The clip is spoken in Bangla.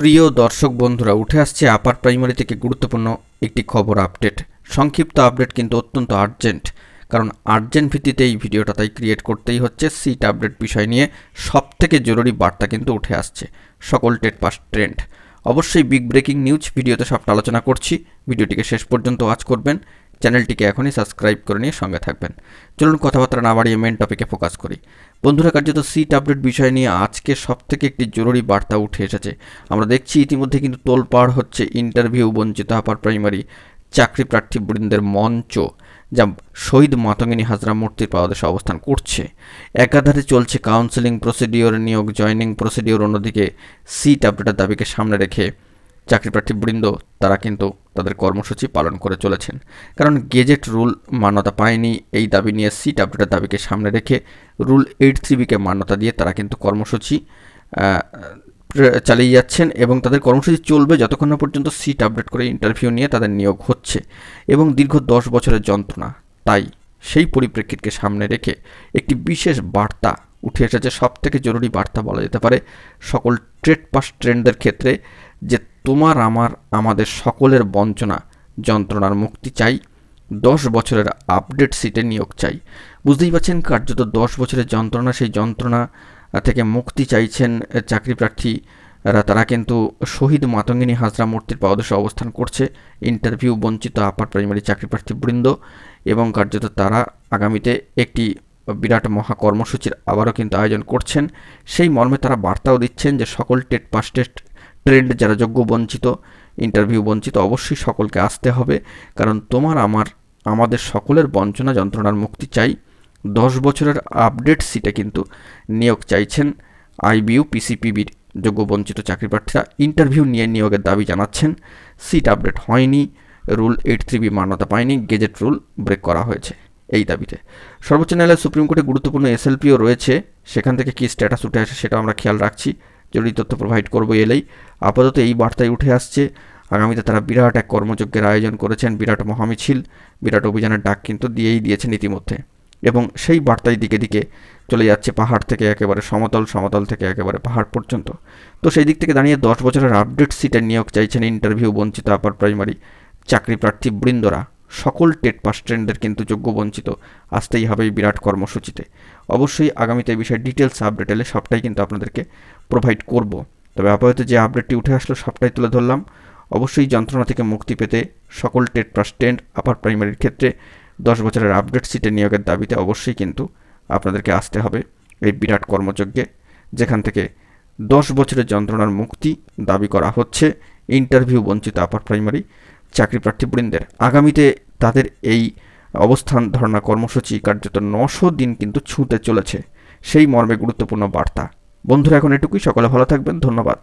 প্রিয় দর্শক বন্ধুরা, উঠে আসছে আপার প্রাইমারি থেকে গুরুত্বপূর্ণ একটি খবর আপডেট। সংক্ষিপ্ত আপডেট কিন্তু অত্যন্ত আর্জেন্ট, কারণ আর্জেন্ট ভিত্তিতে এই ভিডিওটা তাই ক্রিয়েট করতেই হচ্ছে। সিট আপডেট বিষয় নিয়ে সবথেকে জরুরি বার্তা কিন্তু উঠে আসছে, সকল টেট পাস ট্রেন্ড। অবশ্যই বিগ ব্রেকিং নিউজ ভিডিওতে সবটা আলোচনা করছি। ভিডিওটিকে শেষ পর্যন্ত ওয়াচ করবেন, চ্যানেলটিকে এখনই সাবস্ক্রাইব করে নিয়ে সঙ্গে থাকবেন। চলুন কথাবার্তা না বাড়িয়ে মেন টপিকে ফোকাস করি। বন্ধুরা, কার্যত সিট আপডেট বিষয় নিয়ে আজকে সবথেকে একটি জরুরি বার্তা উঠে এসেছে। আমরা দেখছি ইতিমধ্যে কিন্তু তোলপাড় হচ্ছে ইন্টারভিউ বঞ্চিত আপার প্রাইমারি চাকরি প্রার্থীবৃন্দের মঞ্চ, যা শহীদ মাতঙ্গিনী হাজরা মূর্তির পাদদেশে অবস্থান করছে। একাধারে চলছে কাউন্সেলিং প্রসিডিওর, নিয়োগ জয়নিং প্রসিডিওর। অন্যদিকে সিট আপডেটের দাবিকে সামনে রেখে চাকরি প্রার্থীবৃন্দ তারা কিন্তু তাদের কর্মসূচি পালন করে চলেছেন। কারণ গেজেট রুল মান্যতা পায়নি, এই দাবি নিয়ে সিট আপডেটের দাবিকে সামনে রেখে রুল 83B-কে মান্যতা দিয়ে তারা কিন্তু কর্মসূচি চালিয়ে যাচ্ছেন এবং তাদের কর্মসূচি চলবে যতক্ষণ না পর্যন্ত সিট আপডেট করে ইন্টারভিউ নিয়ে তাদের নিয়োগ হচ্ছে। এবং দীর্ঘ 10 বছরের যন্ত্রণা, তাই সেই পরিপ্রেক্ষিতকে সামনে রেখে একটি বিশেষ বার্তা উঠে এসেছে। সবথেকে জরুরি বার্তা বলা যেতে পারে সকল ট্রেড পাস ট্রেন্ডের ক্ষেত্রে, যে তোমার আমার আমাদের সকলের বঞ্চনা যন্ত্রণার মুক্তি চাই, 10 বছরের আপডেট সিটে নিয়োগ চাই। বুঝতেই পারছেন, কার্যত 10 বছরের যন্ত্রণা, সেই যন্ত্রণা থেকে মুক্তি চাইছেন চাকরি প্রার্থীরা। তারা কিন্তু শহীদ মাতঙ্গিনী হাজরা মূর্তির পাদদেশে অবস্থান করছে ইন্টারভিউ বঞ্চিত আপার প্রাইমারি চাকরি প্রার্থীবৃন্দ। এবং কার্যত তারা আগামীতে একটি বিরাট মহা কর্মসূচির আবারও কিন্তু আয়োজন করছেন। সেই মর্মে তারা বার্তাও দিচ্ছেন যে সকল টেট পাস টেস্ট ট্রেন্ড যারা যোগ্য বঞ্চিত, ইন্টারভিউ বঞ্চিত, অবশ্যই সকলকে আসতে হবে। কারণ তোমার আমার আমাদের সকলের বঞ্চনা যন্ত্রণার মুক্তি চাই। 10 বছরের আপডেট সিটে কিন্তু নিয়োগ চাইছেন IBU PCPBর যোগ্য বঞ্চিত চাকরি প্রার্থীরা। ইন্টারভিউ নিয়ে নিয়োগের দাবি জানাচ্ছেন। সিট আপডেট হয়নি, রুল 83B মান্যতা পায়নি, গেজেট রুল ব্রেক করা হয়েছে, এই দাবিতে সর্বোচ্চ ন্যায়ালয় সুপ্রিম কোর্টে গুরুত্বপূর্ণ SLPও রয়েছে। সেখান থেকে কী স্ট্যাটাস উঠে আসে সেটাও আমরা খেয়াল রাখছি, জরুরি তথ্য প্রোভাইড করবো এলেই। আপাতত এই বার্তায় উঠে আসছে। আগামীতে তারা বিরাট এক কর্মযজ্ঞের আয়োজন করেছেন, বিরাট মহামিছিল, বিরাট অভিযানের ডাক কিন্তু দিয়েছেন ইতিমধ্যে। এবং সেই বার্তায় দিকে দিকে চলে যাচ্ছে পাহাড় থেকে একেবারে সমতল, সমতল থেকে একেবারে পাহাড় পর্যন্ত। তো সেই দিক থেকে দাঁড়িয়ে 10 বছরের আপডেট সিটের নিয়োগ চাইছেন ইন্টারভিউ বঞ্চিত আপার প্রাইমারি চাকরি প্রার্থী বৃন্দরা। সকল টেট পাস ট্রেন্ডের কিন্তু যোগ্য বঞ্চিত আসতেই হবে এই বিরাট কর্মসূচিতে। অবশ্যই আগামীতে এই বিষয়ে ডিটেলস আপডেট এলে সবটাই কিন্তু আপনাদেরকে প্রোভাইড করব। তবে আপাতত যে আপডেটটি উঠে আসলো সবটাই তুলে ধরলাম। অবশ্যই যন্ত্রণা থেকে মুক্তি পেতে সকল টেট পাস ট্রেন্ড আপার প্রাইমারির ক্ষেত্রে 10 বছরের আপডেট সিটে নিয়োগের দাবিতে অবশ্যই কিন্তু আপনাদেরকে আসতে হবে এই বিরাট কর্মযজ্ঞে, যেখান থেকে 10 বছরের যন্ত্রণার মুক্তি দাবি করা হচ্ছে ইন্টারভিউ বঞ্চিত আপার প্রাইমারি চাকরি প্রার্থীবৃন্দের। আগামীতে তাদের এই অবস্থান ধর্ণা কর্মসূচি কার্যত 900 দিন কিন্তু ছুঁতে চলেছে, সেই মর্মে গুরুত্বপূর্ণ বার্তা। বন্ধুরা, এখন এটুকুই। সকলে ভালো থাকবেন, ধন্যবাদ।